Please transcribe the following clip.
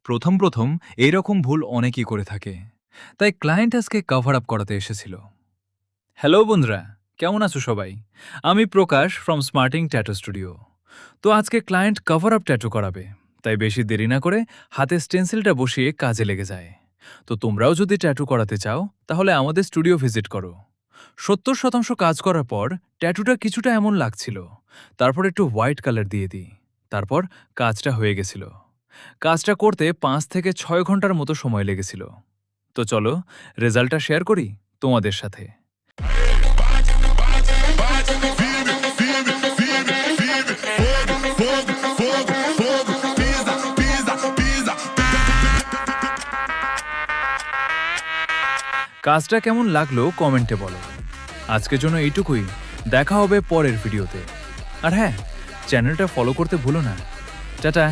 প্রথম এইরকম ভুল অনেকেই করে থাকে। তাই ক্লায়েন্ট আজকে কভার আপ করাতে এসেছিল। হ্যালো বন্ধুরা, কেমন আছো সবাই? আমি প্রকাশ ফ্রম স্মার্টিং ট্যাটু স্টুডিও। তো আজকে ক্লায়েন্ট কভার আপ ট্যাটু করাবে, তাই বেশি দেরি না করে হাতে স্টেন্সিলটা বসিয়ে কাজে লেগে যায়। তো তোমরাও যদি ট্যাটু করাতে চাও তাহলে আমাদের স্টুডিও ভিজিট করো। 70% কাজ করার পর ট্যাটুটা কিছুটা এমন লাগছিল। তারপর একটু হোয়াইট কালার দিয়ে দিই। তারপর কাজটা হয়ে গেছিল। কাজটা করতে 5 থেকে 6 ঘন্টার মতো সময় লেগেছিল। তো চলো রেজাল্টটা শেয়ার করি তোমাদের সাথে। কাজটা কেমন লাগলো কমেন্টে বলো। আজকের জন্য এইটুকুই, দেখা হবে পরের ভিডিওতে। আর হ্যাঁ, চ্যানেলটা ফলো করতে ভুলো না। টাটা।